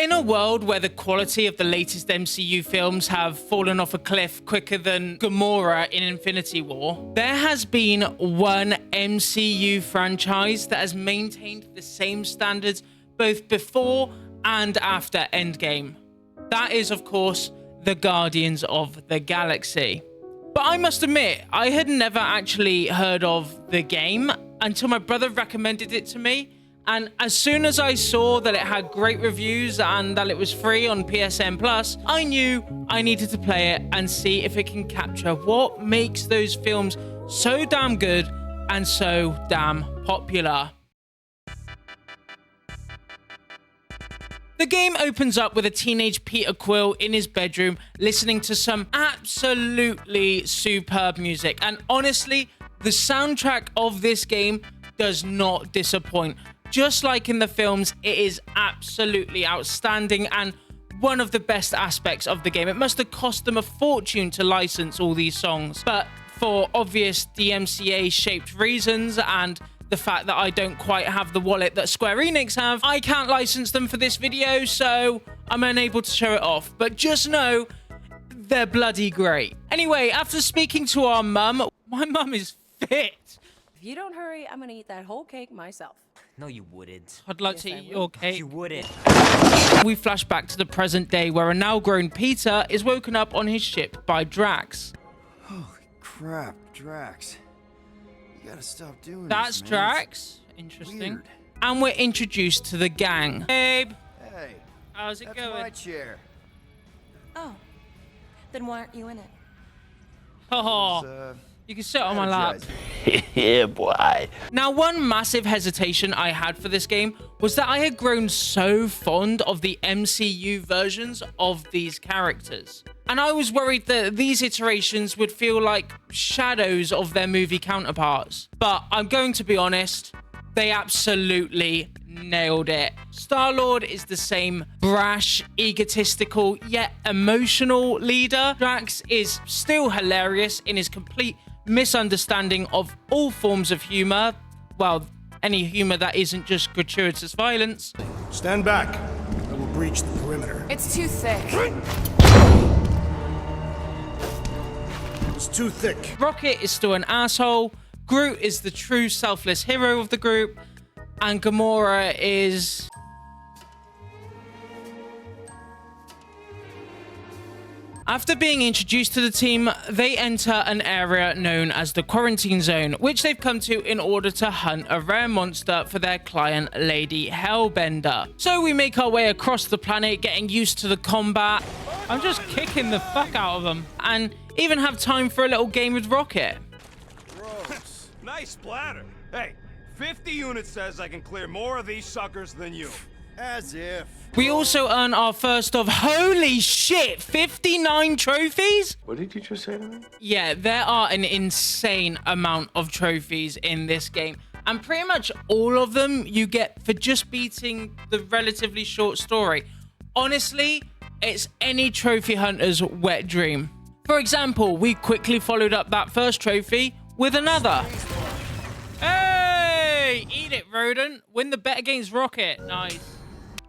In a world where the quality of the latest MCU films have fallen off a cliff quicker than Gamora in Infinity War, there has been one MCU franchise that has maintained the same standards both before and after Endgame. That is, of course, the Guardians of the Galaxy. But I must admit, I had never actually heard of the game until my brother recommended it to me. And as soon as I saw that it had great reviews and that it was free on PSN Plus, I knew I needed to play it and see if it can capture what makes those films so damn good and so damn popular. The game opens up with a teenage Peter Quill in his bedroom listening to some absolutely superb music. And honestly, the soundtrack of this game does not disappoint. Just like in the films, it is absolutely outstanding and one of the best aspects of the game. It must have cost them a fortune to license all these songs, but for obvious DMCA-shaped reasons and the fact that I don't quite have the wallet that Square Enix have, I can't license them for this video, so I'm unable to show it off. But just know, they're bloody great. Anyway, after speaking to our mum, my mum is fit. If you don't hurry, I'm gonna eat that whole cake myself. No, you wouldn't. I'd like to eat your cake. You wouldn't. We flash back to the present day where a now grown Peter is woken up on his ship by Drax. Holy crap, Drax. You gotta stop doing That's this, man. Drax. Interesting. Weird. And we're introduced to the gang. Babe, Hey, how's it that's going? my chair. Oh, then why aren't you in it? Oh, Uh, you can sit on my lap. strategizing. Yeah, boy. Now, one massive hesitation I had for this game was that I had grown so fond of the MCU versions of these characters. And I was worried that these iterations would feel like shadows of their movie counterparts. But I'm going to be honest, they absolutely nailed it. Star-Lord is the same brash, egotistical, yet emotional leader. Drax is still hilarious in his complete misunderstanding of all forms of humor. Well, any humor that isn't just gratuitous violence. Stand back. I will breach the perimeter. It's too thick. It's too thick. Rocket is still an asshole. Groot is the true selfless hero of the group. And Gamora is... After being introduced to the team, they enter an area known as the Quarantine Zone, which they've come to in order to hunt a rare monster for their client, Lady Hellbender. So we make our way across the planet, getting used to the combat. I'm just kicking the fuck out of them, and even have time for a little game with Rocket. Nice splatter. Hey, 50 units says I can clear more of these suckers than you. As if. We also earn our first of, holy shit, 59 trophies? What did you just say to me? Yeah, there are an insane amount of trophies in this game. And pretty much all of them you get for just beating the relatively short story. Honestly, it's any trophy hunter's wet dream. For example, we quickly followed up that first trophy with another. Hey! Eat it, rodent. Win the bet against Rocket. Nice.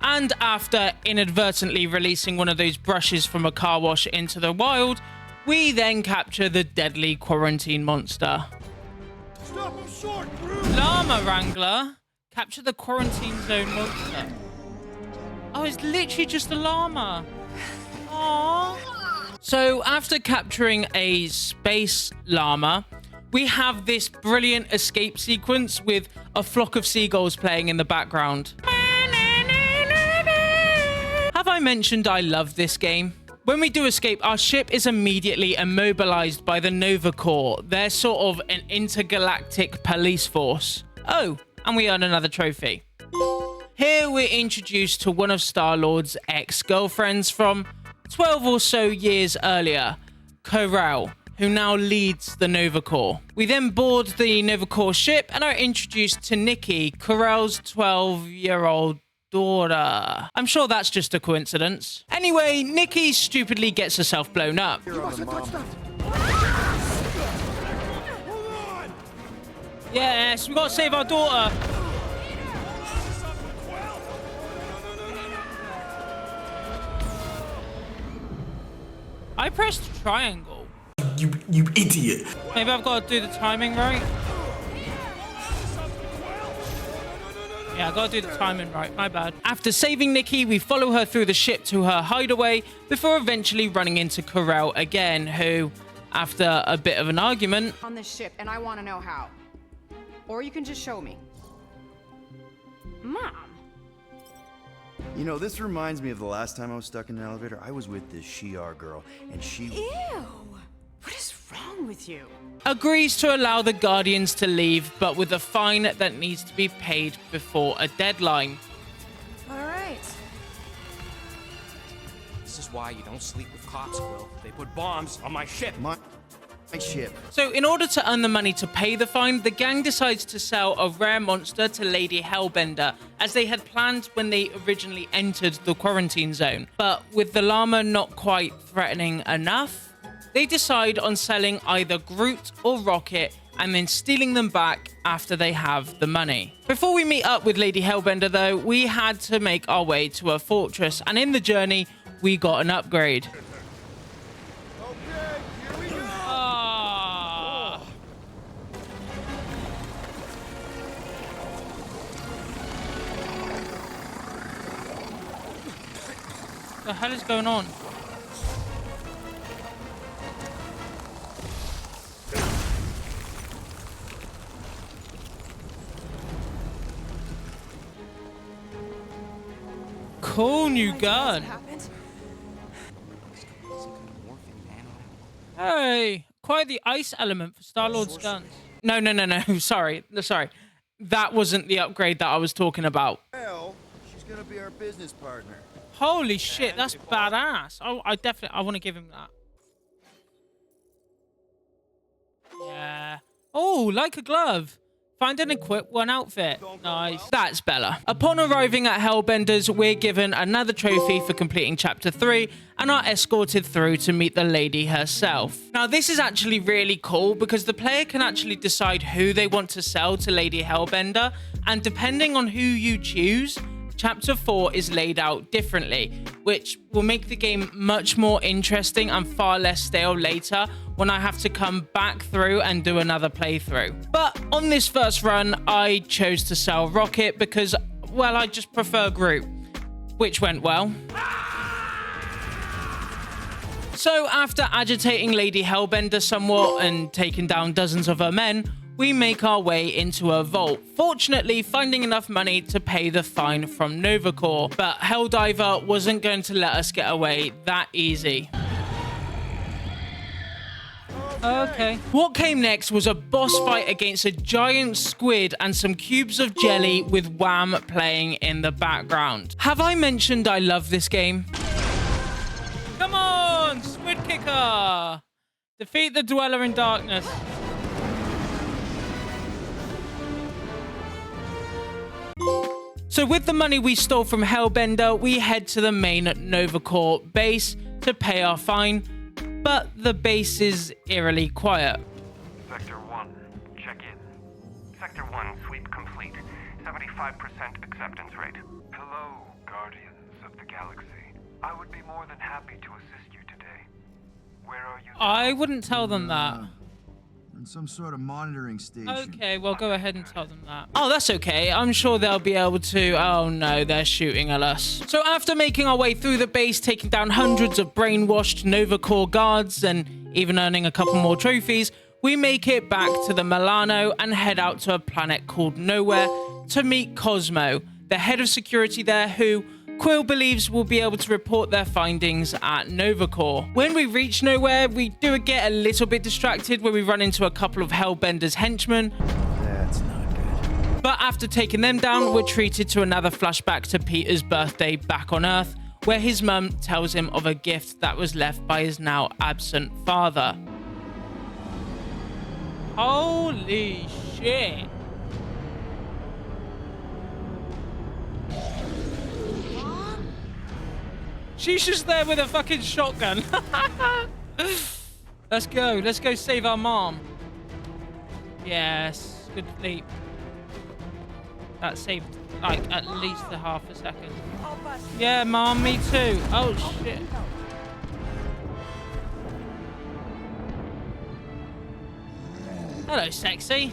And after inadvertently releasing one of those brushes from a car wash into the wild, we then capture the deadly quarantine monster. Stop him short, Groot! Llama Wrangler. Capture the quarantine zone monster. Oh, it's literally just a llama. Aww. So after capturing a space llama, we have this brilliant escape sequence with a flock of seagulls playing in the background. Have I mentioned I love this game? When we do escape, our ship is immediately immobilized by the Nova Corps. They're sort of an intergalactic police force. Oh, and we earn another trophy. Here we're introduced to one of Star-Lord's ex-girlfriends from 12 or so years earlier, Corel, who now leads the Nova Corps. We then board the Nova Corps ship and are introduced to Nikki, Corel's 12-year-old daughter. I'm sure that's just a coincidence. Anyway, Nikki stupidly gets herself blown up. Yes, we gotta save our daughter. I pressed triangle. You idiot. Maybe I've got to do the timing right. Yeah, I gotta do the timing right. My bad. After saving Nikki, we follow her through the ship to her hideaway before eventually running into Corell again, who, after a bit of an argument... On this ship, and I want to know how. Or you can just show me. Mom! You know, this reminds me of the last time I was stuck in an elevator. I was with this Shi'ar girl, and she... Ew! What is wrong with you? agrees to allow the Guardians to leave, but with a fine that needs to be paid before a deadline. All right. This is why you don't sleep with cops, Quill. They put bombs on my ship. My ship. So in order to earn the money to pay the fine, the gang decides to sell a rare monster to Lady Hellbender, as they had planned when they originally entered the quarantine zone. But with the llama not quite threatening enough, they decide on selling either Groot or Rocket and then stealing them back after they have the money. Before we meet up with Lady Hellbender though, we had to make our way to her fortress, and in the journey, we got an upgrade. What the hell is going on? Cool new gun. Hey, quite the ice element for Star-Lord's guns. No, sorry. That wasn't the upgrade that I was talking about. Well, she's gonna be our business partner. Holy shit, that's badass. Oh, I want to give him that. Yeah. Oh, like a glove. Find and equip one outfit. Nice. That's Bella. Upon arriving at Hellbender's, we're given another trophy for completing Chapter 3 and are escorted through to meet the lady herself. Now, this is actually really cool because the player can actually decide who they want to sell to Lady Hellbender, and depending on who you choose, Chapter 4 is laid out differently, which will make the game much more interesting and far less stale later when I have to come back through and do another playthrough. But on this first run, I chose to sell Rocket because, well, I just prefer Groot, which went well. So after agitating Lady Hellbender somewhat and taking down dozens of her men, we make our way into a vault, fortunately finding enough money to pay the fine from Nova Corps. But Helldiver wasn't going to let us get away that easy. Okay. What came next was a boss fight against a giant squid and some cubes of jelly with Wham playing in the background. Have I mentioned I love this game? Come on, Squid Kicker! Defeat the Dweller in Darkness. So with the money we stole from Hellbender, we head to the main Nova Corps base to pay our fine, but the base is eerily quiet. Sector 1, check in. Sector 1, sweep complete. 75% acceptance rate. Hello, Guardians of the Galaxy. I would be more than happy to assist you today. Where are you? I wouldn't tell them that. In some sort of monitoring station. Okay, well, go ahead and tell them that. Oh, that's okay. I'm sure they'll be able to. Oh, no, they're shooting at us. So after making our way through the base, taking down hundreds of brainwashed Nova Corps guards, and even earning a couple more trophies, we make it back to the Milano and head out to a planet called Nowhere to meet Cosmo, the head of security there, who Quill believes will be able to report their findings at Nova Corps. When we reach Nowhere, we do get a little bit distracted when we run into a couple of Hellbender's henchmen. That's not good. But after taking them down, we're treated to another flashback to Peter's birthday back on Earth, where his mum tells him of a gift that was left by his now absent father. Holy shit. She's just there with a fucking shotgun. Let's go save our mom. Yes, good sleep. That saved like at least a half a second. Yeah, mom, me too. Oh shit. Hello, sexy.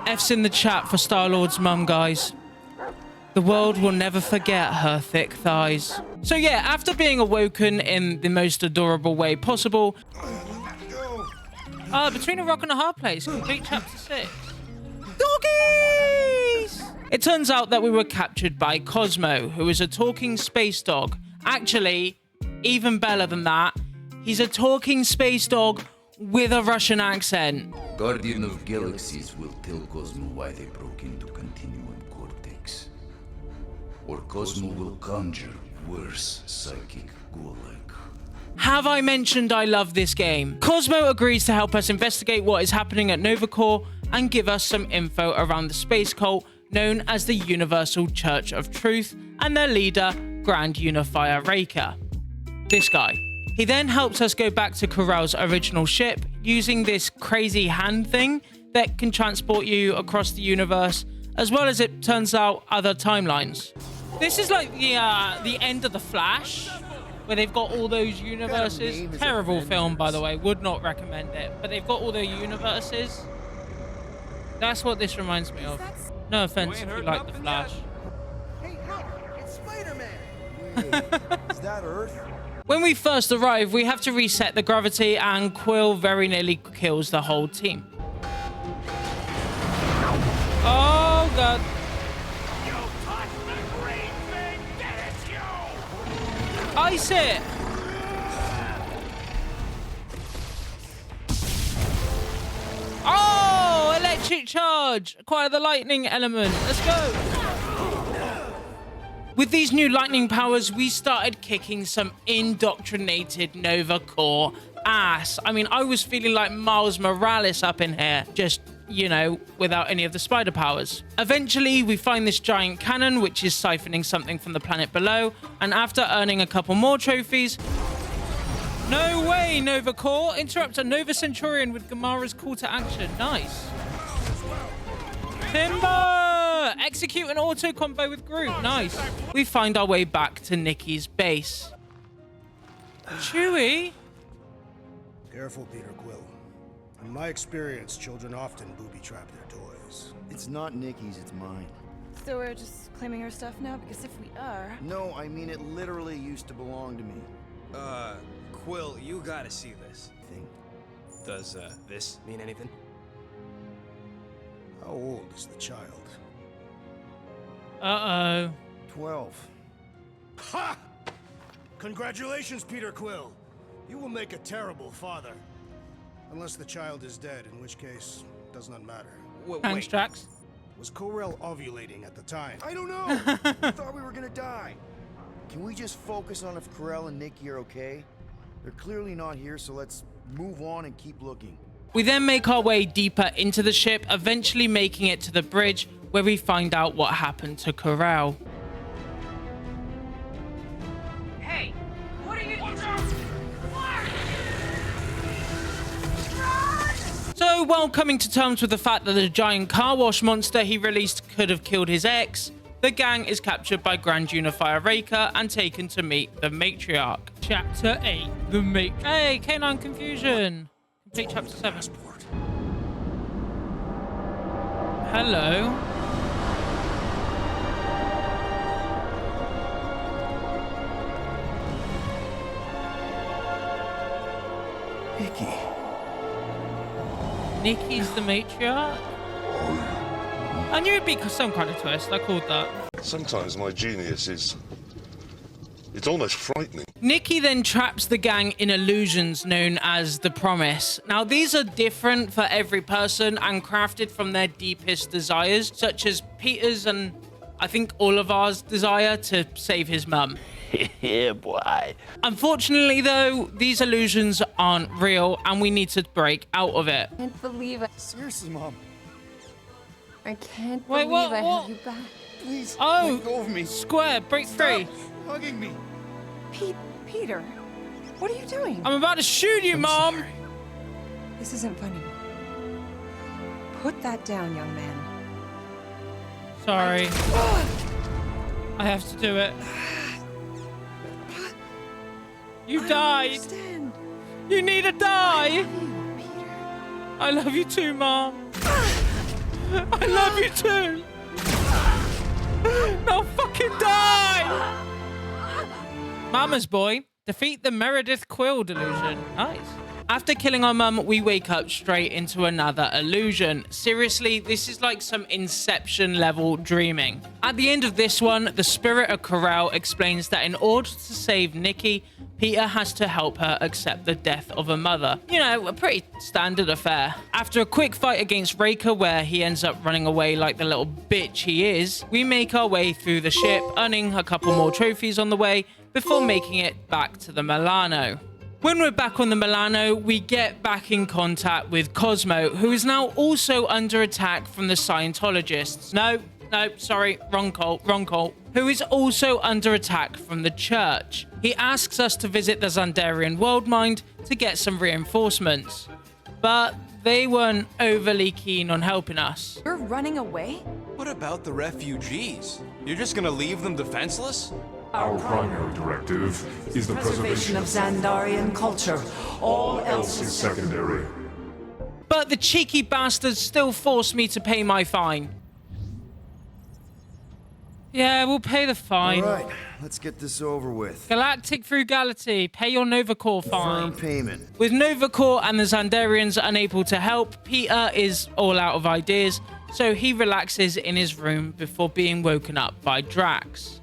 F's in the chat for Star-Lord's mum, guys. The world will never forget her thick thighs. So yeah, after being awoken in the most adorable way possible, between a rock and a hard place, complete chapter 6. Doggies! It turns out that we were captured by Cosmo, who is a talking space dog. Actually, even better than that, he's a talking space dog with a Russian accent. Guardian of Galaxies will tell Cosmo why they broke into Continuum Cortex. Or Cosmo will conjure worse psychic gulag. Have I mentioned I love this game? Cosmo agrees to help us investigate what is happening at Nova Corps and give us some info around the space cult known as the Universal Church of Truth and their leader, Grand Unifier Raker. This guy. He then helps us go back to Corell's original ship using this crazy hand thing that can transport you across the universe, as well as, it turns out, other timelines. This is like the end of The Flash, where they've got all those universes. Terrible film, by the way. Would not recommend it. But they've got all their universes. That's what this reminds me of. No offense if you like The Flash. Hey, look! It's Spider-Man! Is that Earth? When we first arrive, we have to reset the gravity, and Quill very nearly kills the whole team. Oh, God. You touched the green thing! Get it, you! Ice it! Oh, electric charge! Acquire the lightning element. Let's go! With these new lightning powers, we started kicking some indoctrinated Nova Corps ass. I mean, I was feeling like Miles Morales up in here, just, you know, without any of the spider powers. Eventually, we find this giant cannon, which is siphoning something from the planet below, and after earning a couple more trophies... No way, Nova Corps! Interrupt a Nova Centurion with Gamara's call to action. Nice. Timber! Execute an auto combo with Groot. Nice. We find our way back to Nikki's base. Chewie? Careful, Peter Quill. In my experience, children often booby-trap their toys. It's not Nikki's, it's mine. So we're just claiming her stuff now? Because if we are... No, I mean it literally used to belong to me. Quill, you gotta see this. Thing. Does, this mean anything? How old is the child? Uh-oh. 12. Ha! Congratulations, Peter Quill. You will make a terrible father. Unless the child is dead, in which case, does not matter. Thanks, Drax. Was Corell ovulating at the time? I don't know! I thought we were gonna die. Can we just focus on if Corell and Nikki are okay? They're clearly not here, so let's move on and keep looking. We then make our way deeper into the ship, eventually making it to the bridge, where we find out what happened to Corell. Hey, what are you doing? So, while coming to terms with the fact that the giant car wash monster he released could have killed his ex, the gang is captured by Grand Unifier Raker and taken to meet the Matriarch. Chapter 8, the Matriarch. Hey, K9 Confusion. Complete Chapter 7. Hello. Nikki. Nikki's the Matriarch? I knew it'd be some kind of twist. I called that. Sometimes my genius is... it's almost frightening. Nikki then traps the gang in illusions known as the Promise. Now, these are different for every person and crafted from their deepest desires, such as Peter's and I think all of ours desire to save his mum. Yeah, boy. Unfortunately, though, these illusions aren't real and we need to break out of it. I can't believe it. Seriously, Mom. I can't Wait, believe I what? have you back. Please, Oh, let go of me. Square, break free. Stop hugging me. Peter, what are you doing? I'm about to shoot you, Mom. Sorry. This isn't funny. Put that down, young man. Sorry. I have to do it. You died. You need to die. I love you too, Mom. I love you too. No, fucking die. Mama's boy. Defeat the Meredith Quill delusion. Nice. After killing our mum, we wake up straight into another illusion. Seriously, this is like some Inception level dreaming. At the end of this one, the spirit of Corel explains that in order to save Nikki, Peter has to help her accept the death of her mother. You know, a pretty standard affair. After a quick fight against Raker where he ends up running away like the little bitch he is, we make our way through the ship, earning a couple more trophies on the way before making it back to the Milano. When we're back on the Milano, we get back in contact with Cosmo, who is now also under attack from the Scientologists. No, sorry, wrong call. Who is also under attack from the church. He asks us to visit the Xandarian world mind to get some reinforcements. But they weren't overly keen on helping us. You're running away? What about the refugees? You're just gonna leave them defenseless? Our primary directive is the preservation of Xandarian culture. All else is secondary. But the cheeky bastards still force me to pay my fine. Yeah, we'll pay the fine. All right, let's get this over with. Galactic Frugality, pay your Nova Corps fine. Firm payment. With Nova Corps and the Xandarians unable to help, Peter is all out of ideas, so he relaxes in his room before being woken up by Drax.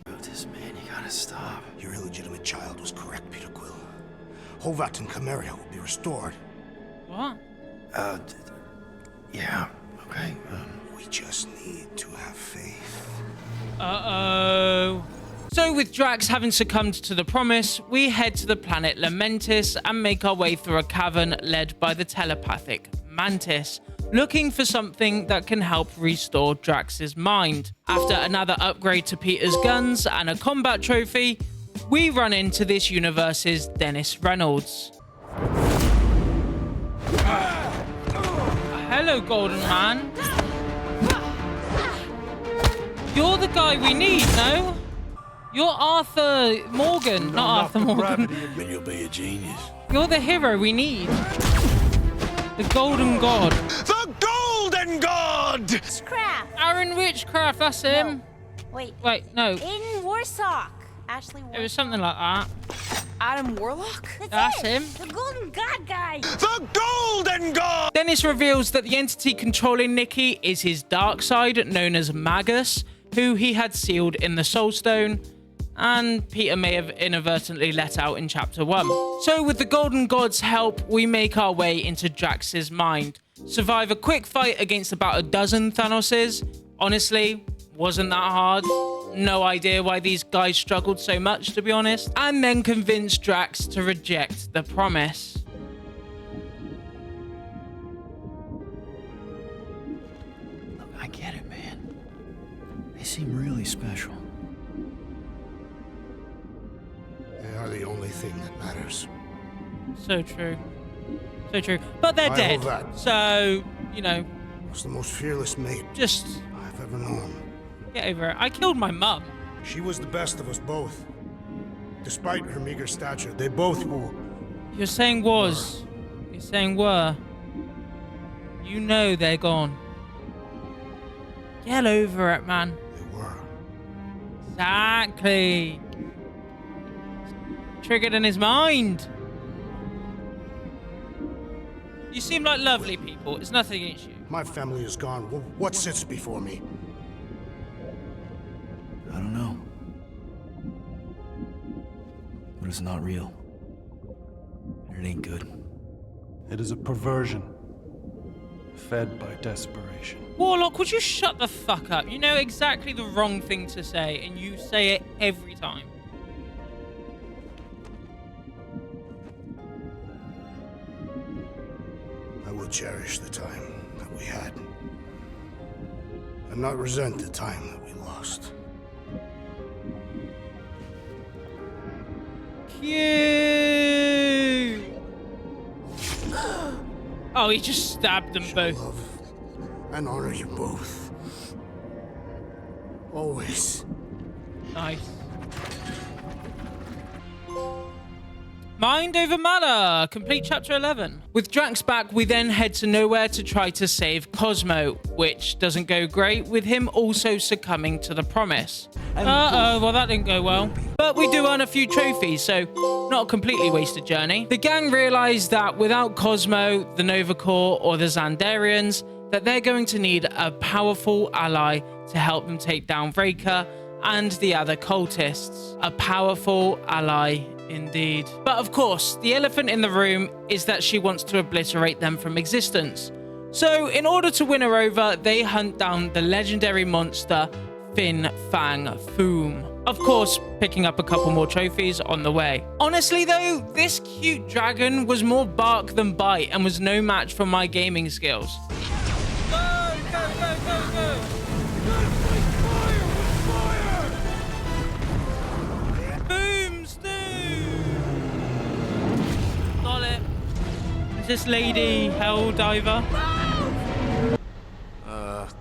Stop. Your illegitimate child was correct, Peter Quill. Hovat and Chimeria will be restored. What? Yeah, okay. We just need to have faith. Uh-oh. So with Drax having succumbed to the promise, we head to the planet Lamentis and make our way through a cavern led by the telepathic Mantis, looking for something that can help restore Drax's mind. After another upgrade to Peter's guns and a combat trophy, we run into this universe's Dennis Reynolds. Hello, Golden Man. You're the guy we need, no? You're Arthur Morgan, not Arthur Morgan. Then you'll be a genius. You're the hero we need. The Golden God. The Golden God! Witchcraft. Aaron Witchcraft, that's him. No. Wait, no. In Warsaw. Ashley Warsaw. It was something like that. Adam Warlock? That's him. The Golden God guy. The Golden God! Dennis reveals that the entity controlling Nikki is his dark side, known as Magus, who he had sealed in the Soul Stone, and Peter may have inadvertently let out in Chapter 1. So with the Golden God's help, we make our way into Drax's mind, survive a quick fight against about a dozen Thanoses. Honestly, wasn't that hard. No idea why these guys struggled so much, to be honest. And then convince Drax to reject the promise. Look, I get it, man. They seem really special. They are the only thing that matters. So true. So true. But they're I dead. know that. So, you know. Was the most fearless mate just I've ever known. Get over it. I killed my mum. She was the best of us both. Despite her meager stature, they both were. You're saying was. You're saying were. You know they're gone. Get over it, man. They were. Exactly. Triggered in his mind. You seem like lovely people. It's nothing against you. My family is gone. What sits before me? I don't know. But it's not real. It ain't good. It is a perversion, fed by desperation. Warlock, would you shut the fuck up? You know exactly the wrong thing to say, and you say it every time. I will cherish the time that we had, and not resent the time that we lost. Cute. Oh, he just stabbed them both. Love and honor you both. Always. Nice. Mind over matter. Complete chapter 11. With Drax back, we then head to nowhere to try to save Cosmo, which doesn't go great, with him also succumbing to the promise. Uh-oh, well that didn't go well. But we do earn a few trophies, so not a completely wasted journey. The gang realize that without Cosmo, the Nova Corps, or the Xandarians, that they're going to need a powerful ally to help them take down Raker and the other cultists. A powerful ally indeed. But of course, the elephant in the room is that she wants to obliterate them from existence. So in order to win her over, they hunt down the legendary monster Fin Fang Foom. Of course, picking up a couple more trophies on the way. Honestly though, this cute dragon was more bark than bite and was no match for my gaming skills. Go, go, go, go, go! This lady Helldiver.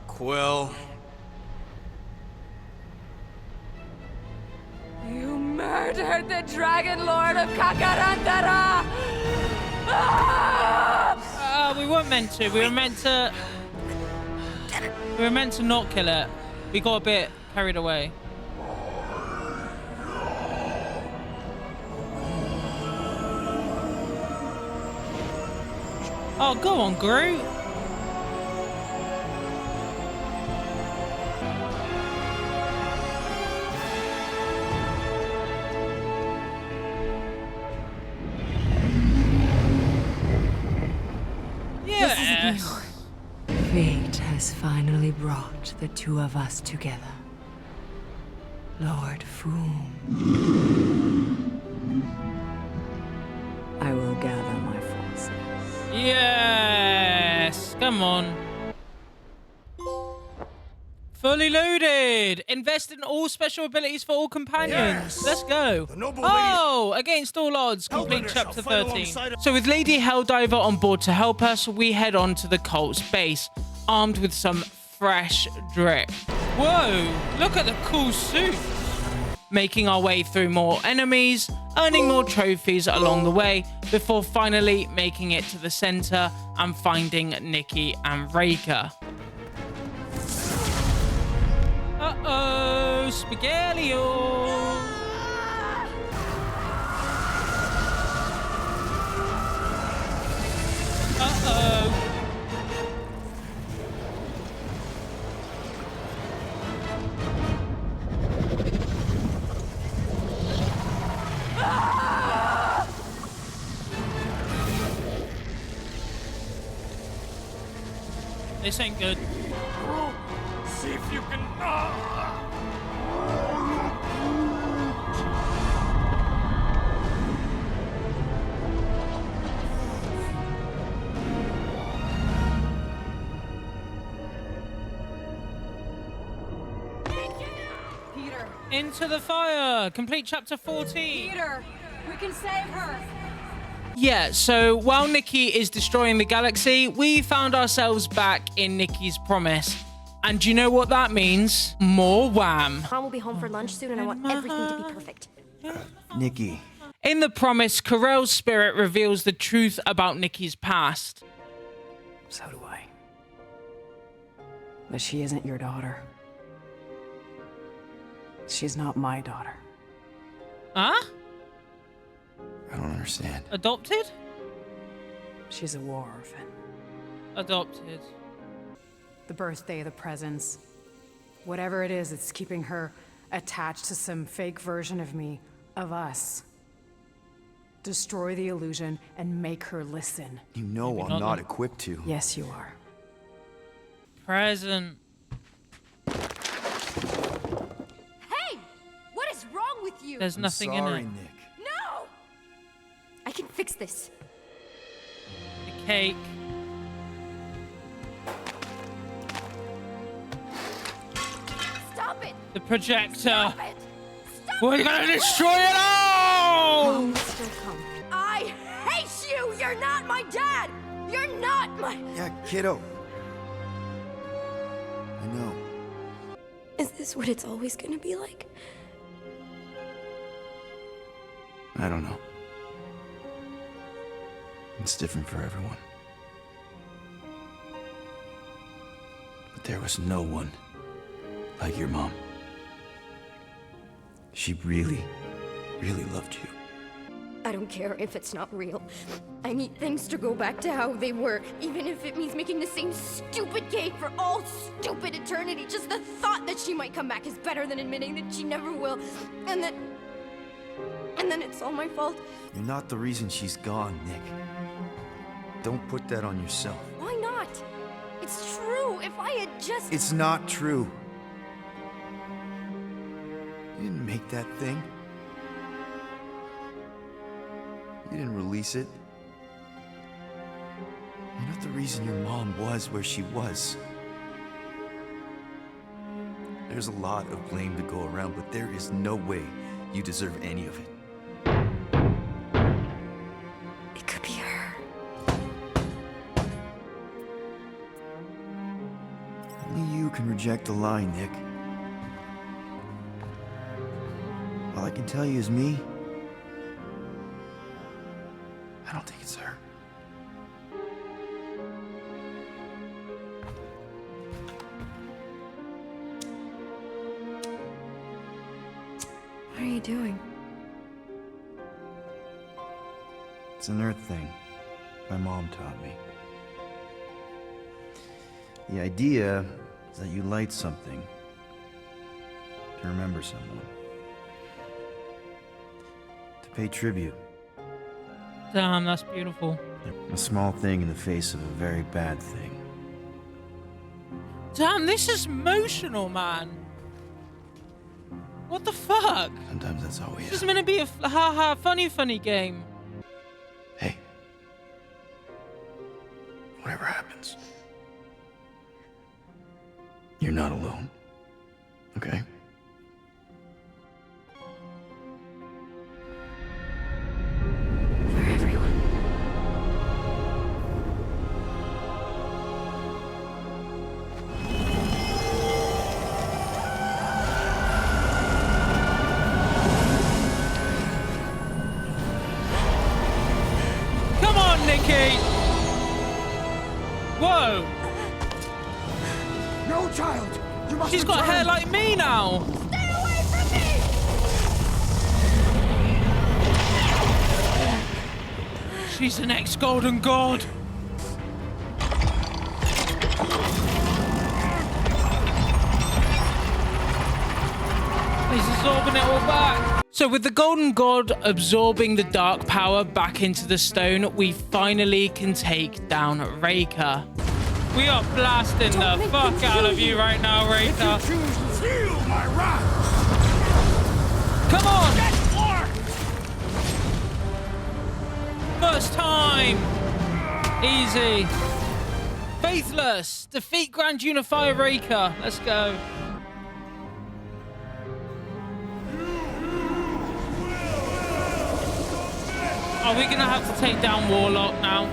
Quill. You murdered the Dragon Lord of Kakarandara! We weren't meant to. We were meant to not kill it. We got a bit carried away. Oh, go on, Groot. Yes. Fate has finally brought the two of us together. Lord Foom. I will gather my forces. Yes! Come on. Fully loaded! Invest in all special abilities for all companions. Yes. Let's go. Oh! Against all odds. Complete chapter 13. So with Lady Helldiver on board to help us, we head on to the cult's base, armed with some fresh drip. Whoa! Look at the cool suit. Making our way through more enemies, earning more trophies along the way, before finally making it to the center and finding Nikki and Raker. Uh-oh, Spaghetti-o! Uh-oh. This ain't good. See if you can. Peter. Into the fire. Complete chapter 14. Peter, we can save her. Yeah, so while Nikki is destroying the galaxy, we found ourselves back in Nikki's promise. And do you know what that means? More wham. Mom will be home for lunch soon and I want everything to be perfect. Nikki. In the promise, Karel's spirit reveals the truth about Nikki's past. So do I. But she isn't your daughter. She's not my daughter. Huh? I don't understand. Adopted? She's a war orphan. Adopted. The birthday, the presents. Whatever it is, it's keeping her attached to some fake version of me, of us. Destroy the illusion and make her listen. You know I'm not equipped to. Yes, you are. Present. Hey! What is wrong with you? There's nothing in it. Nick. No! I can fix this. The cake. Stop it! The projector. Stop it! Stop We're gonna destroy it all! Mom will still come. I hate you! You're not my dad! You're not my... Yeah, kiddo. I know. Is this what it's always gonna be like? I don't know. It's different for everyone. But there was no one like your mom. She really, really loved you. I don't care if it's not real. I need things to go back to how they were, even if it means making the same stupid game for all stupid eternity. Just the thought that she might come back is better than admitting that she never will. And then it's all my fault. You're not the reason she's gone, Nick. Don't put that on yourself. Why not? It's true. If I had just... It's not true. You didn't make that thing. You didn't release it. You're not the reason your mom was where she was. There's a lot of blame to go around, but there is no way you deserve any of it. It could be her. Only you can reject a lie, Nick. All I can tell you is me. I don't think it's her. What are you doing? It's an Earth thing. My mom taught me. The idea is that you light something to remember someone. To pay tribute. Damn, that's beautiful. A small thing in the face of a very bad thing. Damn, this is emotional, man. What the fuck? Sometimes that's all we This have. is meant to be a haha funny game. Hey. Whatever happens, you're not alone. Okay? Whoa! No, child! You must She's got return. hair like me now! Stay away from me! She's the next golden god! He's absorbing it all back. So with the golden god absorbing the dark power back into the stone, we finally can take down Reika. We are blasting the fuck out of you right now, Reika. Feel my wrath! Come on! Get more! First time! Easy. Faithless! Defeat Grand Unifier Reika. Let's go. Are we gonna have to take down Warlock now?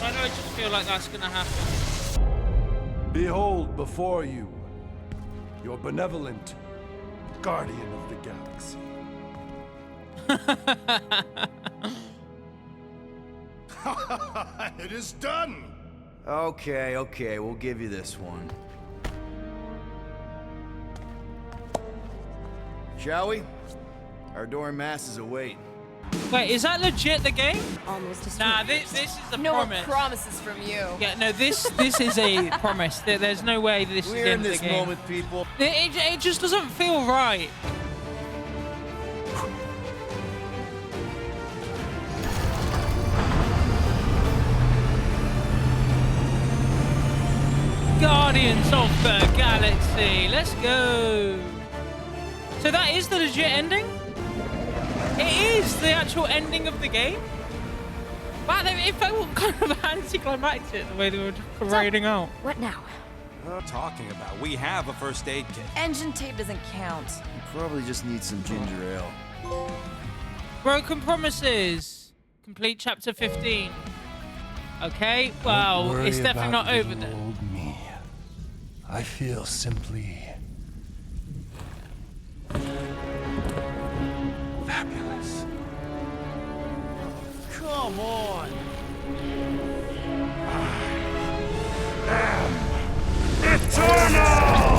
Why do I just feel like that's gonna happen? Behold before you, your benevolent guardian of the galaxy. It is done! Okay, we'll give you this one. Shall we? Our adoring masses await. Wait, is that legit the game? Almost as Nah, this is a No promise. more promises from you. Yeah, no, this is a promise. There's no way this We're is in the this game. moment, people. It just doesn't feel right. Guardians of the Galaxy. Let's go. So that is the legit ending? It is the actual ending of the game? Wow, it felt kind of anticlimactic the way they were parading out. What now? Talking about, we have a first aid kit. Engine tape doesn't count. You probably just need some ginger ale. Broken Promises. Complete chapter 15. Okay, well, Don't it's worry definitely about not over little then. old me. I feel simply Come on. Eternal!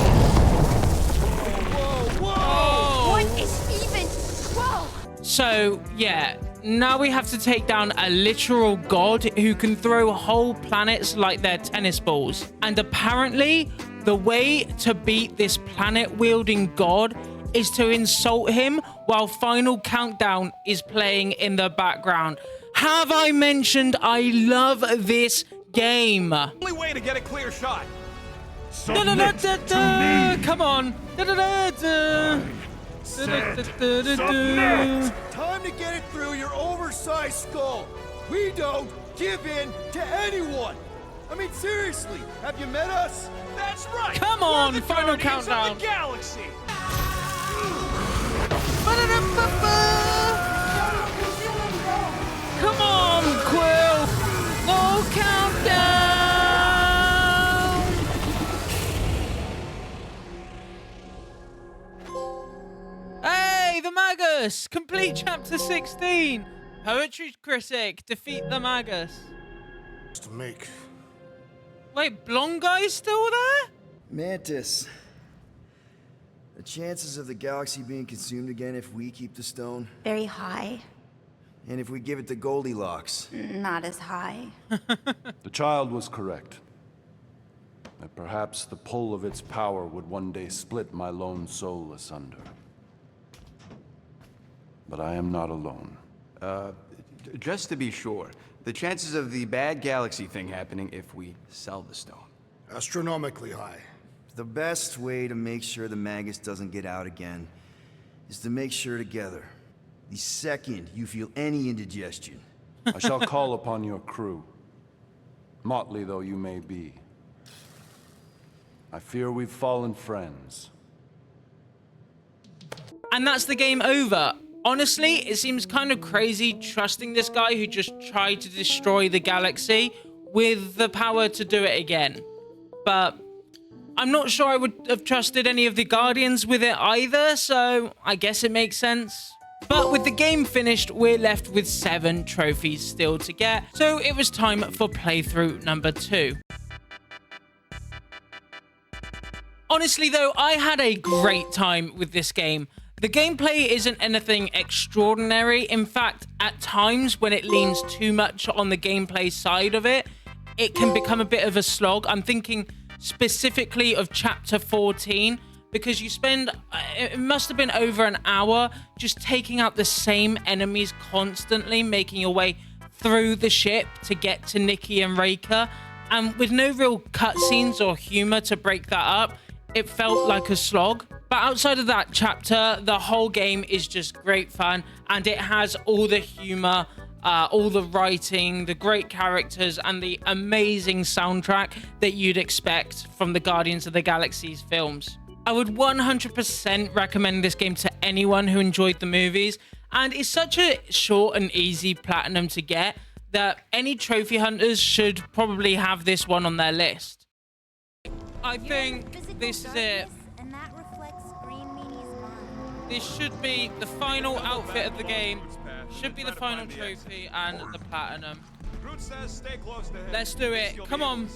Whoa! What is even? Whoa! So, yeah, now we have to take down a literal god who can throw whole planets like they're tennis balls. And apparently, the way to beat this planet-wielding god is to insult him while Final Countdown is playing in the background. Have I mentioned I love this game? Only way to get a clear shot. Come on. Submit. Time to get it through your oversized skull. We don't give in to anyone. I mean, seriously, have you met us? That's right. Come on, We're the Final Guardians Countdown. of the Galaxy. Come on, Quill. No countdown. Hey, the Magus. Complete chapter 16. Poetry critic, defeat the Magus. To make. Wait, blonde guy's still there? Mantis. The chances of the galaxy being consumed again if we keep the stone? Very high. And if we give it to Goldilocks? Not as high. The child was correct. That perhaps the pull of its power would one day split my lone soul asunder. But I am not alone. Just to be sure, the chances of the bad galaxy thing happening if we sell the stone? Astronomically high. The best way to make sure the Magus doesn't get out again is to make sure together. The second you feel any indigestion. I shall call upon your crew. Motley though you may be. I fear we've fallen friends. And that's the game over. Honestly, it seems kind of crazy trusting this guy who just tried to destroy the galaxy with the power to do it again. But I'm not sure I would have trusted any of the Guardians with it either, so I guess it makes sense. But with the game finished, we're left with 7 trophies still to get, so it was time for playthrough number 2. Honestly though, I had a great time with this game. The gameplay isn't anything extraordinary. In fact, at times when it leans too much on the gameplay side of it, it can become a bit of a slog. I'm thinking specifically of chapter 14, because you spend, it must have been over an hour just taking out the same enemies constantly, making your way through the ship to get to Nikki and Raker. And with no real cutscenes or humor to break that up, it felt like a slog. But outside of that chapter, the whole game is just great fun, and it has all the humor, all the writing, the great characters, and the amazing soundtrack that you'd expect from the Guardians of the Galaxy's films. I would 100% recommend this game to anyone who enjoyed the movies, and it's such a short and easy platinum to get that any trophy hunters should probably have this one on their list. I think this is it. This should be the final outfit of the game. Should be the final trophy and the platinum. Let's do it. Come on.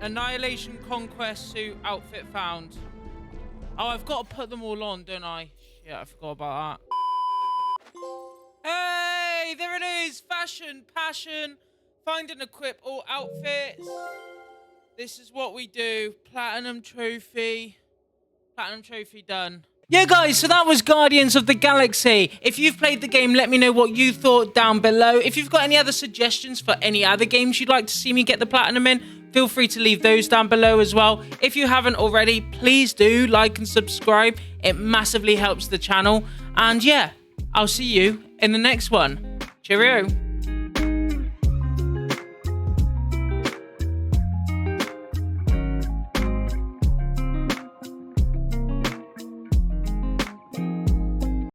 Annihilation Conquest Suit outfit found. Oh, I've got to put them all on, don't I? Yeah, I forgot about that. Hey, there it is. Fashion, passion. Find and equip all outfits. This is what we do. Platinum trophy. Platinum trophy done. Yeah, guys, so that was Guardians of the Galaxy. If you've played the game, let me know what you thought down below. If you've got any other suggestions for any other games you'd like to see me get the platinum in, feel free to leave those down below as well. If you haven't already, please do like and subscribe. It massively helps the channel. And yeah, I'll see you in the next one. Cheerio.